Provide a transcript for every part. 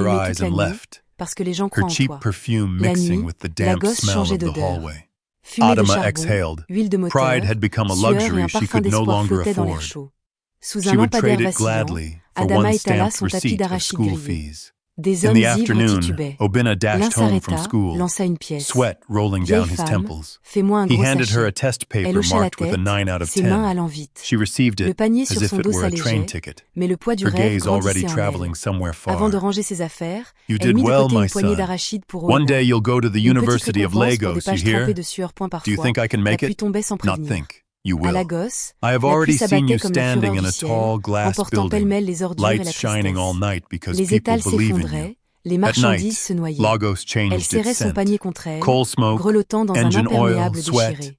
her allumée eyes toute la and nuit, left, parce que les gens her croient en cheap toi. perfume La mixing nuit, with the la damp gosse smell changeait of the d'odeur. hallway. Fumée de Adama charbon, exhaled. huile de Pride moteur, had become a sueur et luxury un she parfum could no d'espoir longer flottaient dans l'air afford. chaud. Sous She un would trade lampadaire it vacillant, gladly for Adama one étala stamped son tapis receipt of d'arachide school grillé. fees. Des In hommes the ivres afternoon, titubaient. Obinna L'un dashed home from s'arrêta, school, lança une pièce. sweat rolling Vieille down his femme, temples. fais-moi un He gros handed her a sachet. test Elle paper hocha la marked with a tête, 9 out of ses mains 10. allant vite. She received Le it panier as sur if son it dos were a train s'allégeait, ticket. mais le poids du Her rêve gaze already grandissait en traveling elle. somewhere Avant de far. ranger ses affaires, You elle did mit de well, côté my une poignée son. d'arachides pour One Owen. day you'll go to the Une petite University of récompense pour des Lagos, you pages trempées hear? de sueur point Do you parfois. think I can La make pluie it? tombait sans Not prévenir. think. You À la will. gosse, I have la pluie already seen s'abattait you comme la fureur standing in du a ciel, tall glass emportant building, pêle-mêle les ordures et la lights shining all tristesse. night because Les people étals believe in you. s'effondraient, les At marchandises night, se noyaient. Lagos Elle changed serrait its son scent. panier contre elle, Coal smoke, grelottant dans un engine oil, imperméable sweat. déchiré.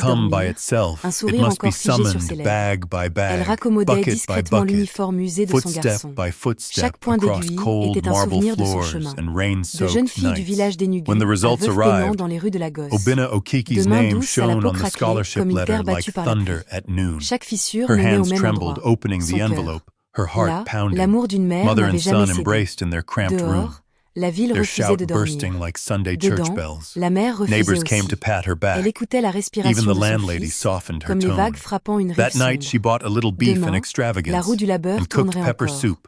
come by dormir, itself. un It sourire must be encore figé sur ses summoned lèvres. bag by Elle bag, raccommodait bucket by discrètement bucket, l'uniforme usé de son footstep garçon. by footstep, Chaque point across d'aiguille cold était un marble souvenir de son floors chemin. and De jeunes rain-soaked filles du village nights. des Nugu, When the à results Veuve Pénand arrived, dans les rues de Lagos. Obinna Okiki's De main name douce à la shone peau on the craquelée scholarship comme une letter terre like battue par la thunder pluie. at noon. Chaque fissure Her menait au hands même trembled, endroit, opening son the cœur. envelope, her heart Là, pounding. l'amour d'une mère Mother n'avait and jamais son cédé. embraced in their cramped room, Dehors, la ville their refusait de shout dormir. bursting like Sunday church Dedans, bells. la mère refusait Neighbors came aussi. to pat her Elle back. écoutait la Even respiration the de son landlady fils, softened her comme les tone. vagues frappant une rive That night she sombre. bought a little beef in Demain, la extravagance roue du labeur and cooked tournerait pepper encore. soup.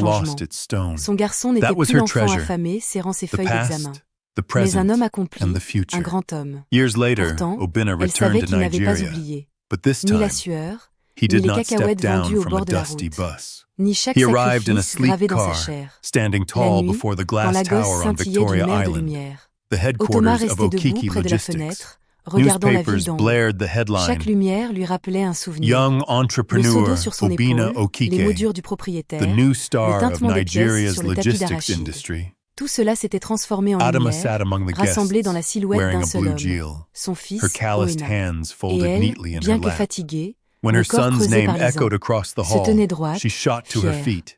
changement. lost its stone. Son garçon n'était That was plus her l'enfant treasure. affamé serrant ses The feuilles d'examen, past, the mais un homme present, accompli, and the un future. grand homme. Years later, Pourtant, Obinna elle savait returned to qu'il n'avait pas Nigeria, oublié but this ni la time, sueur, he ni did les not step cacahuètes vendues down au from a bord de la dusty route, bus. ni chaque He arrived in a sacrifice sleek gravé dans sa car, chair. standing La tall nuit, before the quand glass la gosse tower on scintillait Victoria d'une mer de Island, lumière, the Ottomar headquarters of restait debout Okiki près de la Logistics. fenêtre, regardant la ville Newspapers d'en haut. blared the Chaque headline, lumière lui rappelait un souvenir. Young Le seau d'eau entrepreneur sur son Obinna épaule, les mots Okike, durs du the propriétaire, new le star of tintement des pièces Nigeria's sur le tapis logistics d'arachide. industry. Tout cela s'était transformé en Adama lumière, sat among the rassemblé dans la guests, silhouette wearing d'un a seul blue homme, jeel, son her fils calloused Oena. hands Et folded elle, neatly in her bien que lap. fatiguée, When le her corps son's creusé name par les ans, echoed across the se tenait hall, droite, she shot to her fière. feet.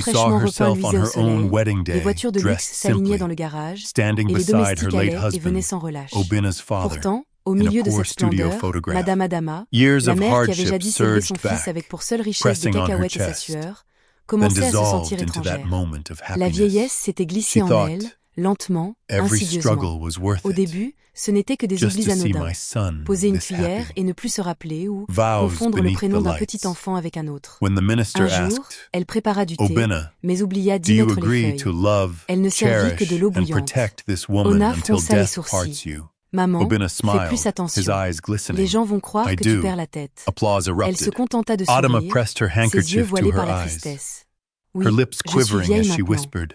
She saw fraîchement repeint herself on luisait au her own soleil, wedding les day, voitures de luxe dressed s'alignaient simply, dans le garage, standing et les beside domestiques her late allaient et venaient husband, sans relâche. Obina's father, Pourtant, au in a milieu de poor cette studio splendeur, photograph. Madame Adama, Years la of mère qui avait hardship jadis élevé son surged fils back, avec pour seule richesse des pressing on her cacahuètes et sa chest, sueur, then commençait à se dissolved sentir into that étrangère. moment of La vieillesse happiness. s'était glissée She en thought elle, lentement, every insidieusement. struggle was worth Au it, début, ce n'était que des just oublis to see anodins. my son Poser une this cuillère happy. et ne plus se rappeler ou Vows confondre le beneath prénom the d'un lights. petit enfant avec un autre. When the minister Un jour, asked, elle prépara du thé, Obina, mais oublia do d'y you mettre les agree feuilles. to love, Elle ne servit que de cherish, l'eau and bouillante. protect this woman Ona until fronça les death parts sourcils. you? Maman, Obina fais plus smiled, attention. his eyes glistening. Les gens vont croire I que tu do. perds la tête. Applause Elle se erupted. contenta de Adama sourire, pressed her ses yeux handkerchief to voilés her par la eyes, tristesse. Oui, her lips je suis quivering vieille as she maintenant. whispered,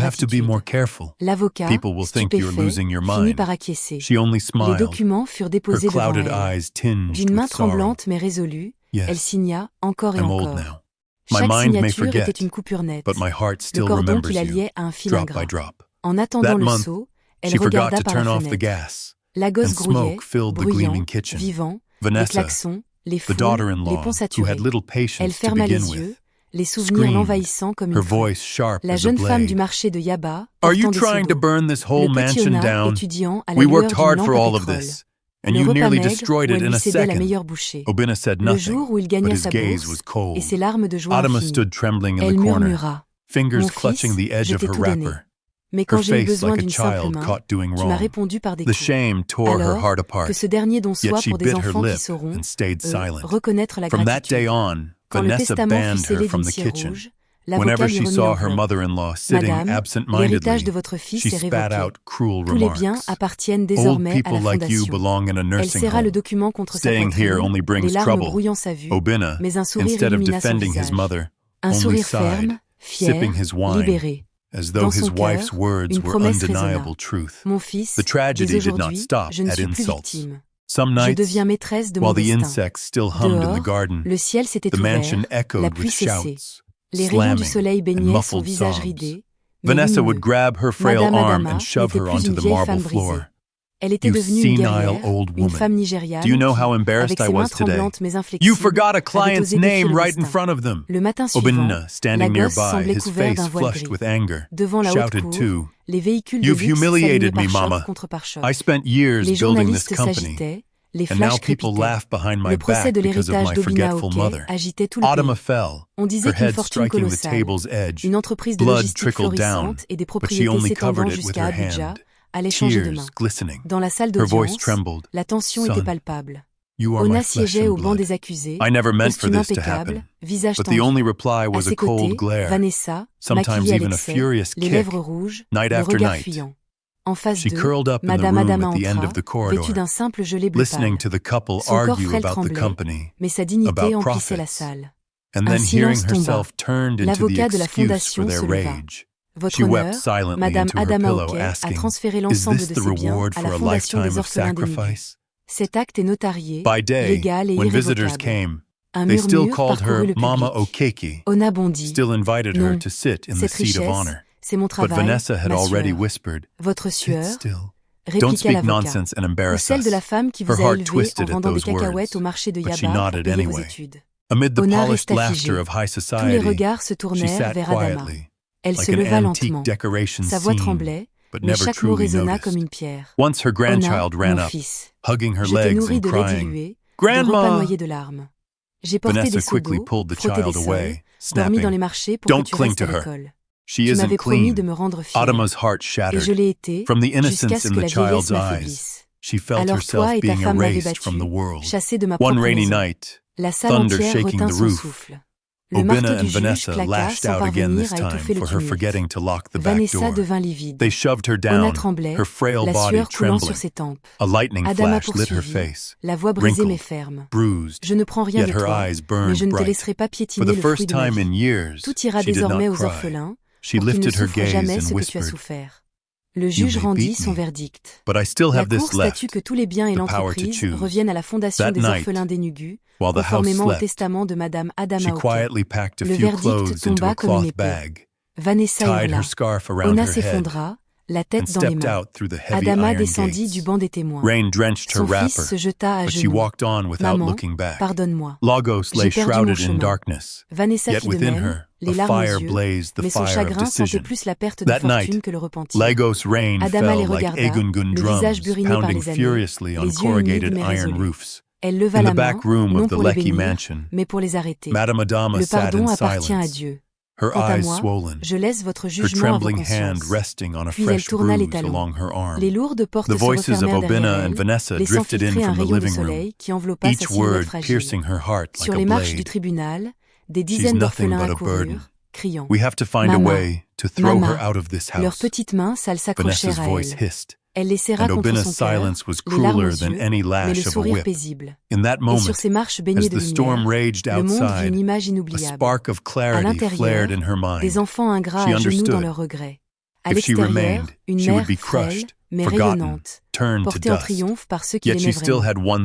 have to be gratitude. more careful. L'avocat, People will think you're stupéfait, losing your finit mind. par acquiescer. She only Les smiled, documents furent her déposés devant clouded elle. eyes tinged D'une main with sorrow. tremblante mais résolue, elle Yes, signa encore et I'm old encore. now. My Chaque mind may signature forget, était une coupure nette, but my heart le still cordon qui remembers la you, liait à un fil drop by ingrat. drop. En attendant That le month, saut, elle She forgot regarda to par la turn off the fenêtre. gas, La gosse and grouillait, smoke filled the bruyant, gleaming kitchen. vivant, les Vanessa, klaxons, les the foules, les daughter-in-law, ponts who saturés. had little Elle patience to ferma begin les with, yeux, les souvenirs screamed, l'envahissant comme her une flamme. voice sharp La as a jeune femme du blade. marché de Yaba, Are you portant des trying to seaux d'eau. burn this whole Le mansion pétionna, down? étudiant à la We lueur worked d'une hard lampe for à all of pétrole. this, and Le you repas nearly maigre destroyed où it elle in lui a cédait la second. meilleure bouchée. Obina said Le nothing, jour où il but gagna his sa gaze was bourse, cold. et ses larmes de joie Adama infinies. stood trembling in Elle the corner, murmura, fingers Mon clutching fils, the edge je of t'ai her tout donné. wrapper. Mais quand her j'ai eu face besoin like a d'une simple child main, caught doing tu m'as wrong. répondu par des The coups. shame tore her Alors heart apart, que ce dernier don yet soit she pour des bit her enfants qui lip sauront, and stayed silent. reconnaître la From that day gratitude. on, Quand le Vanessa testament fut banned her scellé from d'une the cire kitchen. rouge, Whenever l'avocat lui she remit saw en her bloc. mother-in-law sitting Madame, l'héritage absent-mindedly, de votre fils she est spat révoqué. out cruel Tous les biens remarks. appartiennent Old désormais à people la like you fondation. belong in a Elle nursing serra le home. document contre sa Staying here poitrine, only les brings larmes trouble. brouillant sa vue, Obinna, mais un sourire instead of illumina son defending his visage. mother, Un only sourire sighed, ferme, sipping fier, his wine, libéré. as Dans though son his wife's cœur, words une were promesse undeniable résonna. truth. Mon fils, The tragedy dès did not aujourd'hui, stop je ne at suis plus insults. victime. Some Je nights, deviens maîtresse de mon while the destin. insects still hummed in the Dehors, garden, le ciel s'était the mansion ouvert, la echoed pluie with cessait. shouts, Les rayons du slamming, soleil and baignaient son muffled visage sobs. ridé, mais Vanessa would lumineux. grab her frail Madame arm Adama and shove n'était her plus onto une the vieille marble femme brisée. floor. Elle était You devenue une senile guerrière, old une woman. femme nigériane Do you know qui, how embarrassed avec I ses mains was today? tremblantes mais You inflexibles, forgot a avait client's osé défier name le right in destin. front of them. Le matin suivant, Obinna, la standing gosse nearby, semblait his couvert d'un face voile flushed gris. with anger, Devant la haute shouted cour, too. les véhicules de You've luxe humiliated s'alignaient me, par Mama. choc contre pare-choc. I spent years Les building this journalistes company, s'agitaient, les and now flashs people crépitaient. laugh behind my Le procès back de because of l'héritage my d'Obinna forgetful Oke mother. agitait tout le Adama pays. fell, On disait her qu'une head fortune striking the colossale, table's edge. une entreprise de Blood logistique trickled down, florissante et des but she propriétés only s'étendant covered it with jusqu'à her Abuja hand, allaient changer de tears main. glistening. Dans la salle Her voice d'audience, trembled. la tension était Son, palpable. you are my Ona flesh siégeait and au banc blood. des accusés, I never meant for costume this to impeccable, happen, visage but the tendu. only reply À was a ses cold côtés, glare, Vanessa, sometimes maquillée à even a l'excès, furious les kick, lèvres rouges, night le after regard night. fuyant. En face She d'eux, curled up in the Madame room Adama at the end entra, of the vêtue corridor, d'un simple gelé bleu listening pâle. to the couple Son corps argue frêle about the tremblait, company, mais sa dignité about emplissait la profits, salle. and Un then hearing silence tomba. herself turned into the L'avocat de la excuse for fondation their se leva. rage. Votre She wept honneur, silently Madame into her Adama pillow, Oke a asking, transféré "Is l'ensemble this de the ses biens reward à for la a Fondation lifetime des of orphelins dénudés. sacrifice?" Cet acte est notarié, By day, légal et when visitors irrévocable. came, Un they still murmure called parcourut her le Mama public. Okeke, Ona bondit. still invited her Non, to sit in the cette seat of richesse, honor. c'est mon But travail, Vanessa had ma already sueur. whispered, Votre "Sit sueur, still. Don't répliqua speak l'avocat. nonsense and Ou embarrass celle de la us." femme qui Her vous a heart élevé en twisted at vendant des those cacahuètes words, au marché de but she Yaba pour nodded payer vos anyway. études. Amid the Ona polished resta laughter figée. of high Tous les society, regards se she tournèrent sat vers Adama. quietly, Elle like se an leva antique lentement. decoration Sa voix scene, tremblait, but mais never chaque mot truly résonna noticed. comme une pierre. Once her Ona, grandchild ran mon up, fils, hugging her je t'ai legs nourri and de lait crying, dilué, de repas "Grandma!" noyés de larmes. J'ai porté Vanessa des seaux quickly d'eau, pulled the frotté des child sols, away, dormi dans les snapping, marchés pour "Don't que tu cling restes to à her. l'école. She Tu isn't m'avais promis de clean." me rendre fière. Adama's heart Et shattered. je l'ai été, From the jusqu'à innocence ce in que the la vieillesse child's eyes, m'affaiblisse. she felt Alors herself toi et ta being femme m'avez erased from the battu, world. chassé de ma One propre rainy maison. night, La salle thunder entière shaking retint the son roof, souffle. Le marteau Obinna du and juge Vanessa claqua lashed sans out again parvenir this à time étouffer le for her tumulte. forgetting to lock the back Vanessa door. devint livide. They shoved her Ona down, tremblait, her frail la body sueur coulant trembling. sur ses tempes. A lightning Adama flash lit her poursuivit, face, la voix brisée mais wrinkled, ferme. bruised, Je ne prends rien yet de her toi, eyes mais burned je ne te bright. laisserai pas For piétiner the le fruit first de ma time in vie. years, Tout ira she did désormais not aux cry. orphelins, She pour qu'ils ne lifted her souffrent jamais gaze ce and que tu as whispered, souffert. Le "You juge may rendit beat son me, verdict. but I still La have Cour this left, statue que tous les biens et the power to l'entreprise choose." reviennent à la Fondation That des night, orphelins dénugus, while the house conformément au slept, testament de Madame she Adama Oke. quietly packed a Le few verdict clothes into tomba a comme une cloth épée. bag, Vanessa tied hurla. her scarf around Ona her head, s'effondra, la and tête dans les stepped mains. out through the heavy Adama iron descendit gates. du banc des témoins. Rain drenched her Son fils wrapper, se jeta à but she genoux. walked on without Maman, looking back. pardonne-moi. Lagos lay J'ai perdu mon shrouded in chemin. darkness, Vanessa yet fit de within même, her les a larmes aux fire yeux, blazed, the mais son fire of chagrin sentait decision. plus la perte de That fortune night, que le repentir. Lagos rain Adama les fell like regarda, Egungun le visage drums, buriné par pounding les années, furiously on les yeux corrugated humides mais iron résolus. roofs. Elle leva In la the main, back room non of the pour les Lekki bénir, mansion, mais pour les arrêter. Madame Adama Le sat pardon in appartient à silence, Dieu. her Quant à eyes moi, swollen, je laisse votre her jugement à vos trembling hand consciences. resting on a Puis elle fresh tourna les bruise talons. along her arm. Les lourdes portes The se voices of refermèrent Obinna derrière and elle, Vanessa laissant drifted in filtrer un from the rayon de living room, soleil qui enveloppa sa each silhouette word fragile. piercing her heart like Sur a les marches du blade. tribunal, des She's dizaines nothing d'orphelins but a burden. accoururent, criant. We have to find a Mama, way to throw Mama. her out of this Leurs house. petites mains sales Vanessa's s'accrochèrent à voice elle. hissed, Elle les serra and contre Obinna's son cœur, silence was les larmes aux crueler than yeux, any mais lash le of a sourire whip. paisible. In that Et sur moment, ces marches baignées as de the storm lumière, raged le monde vit outside, une image a inoubliable. spark of À clarity l'intérieur, flared in her des mind. enfants ingrats She à genoux dans understood. leurs regrets. À If she l'extérieur, remained, une she would mère be frêle, crushed, mais forgotten, rayonnante, turned to portée en dust. triomphe par ceux qui Yet l'aimaient she still vraiment. had one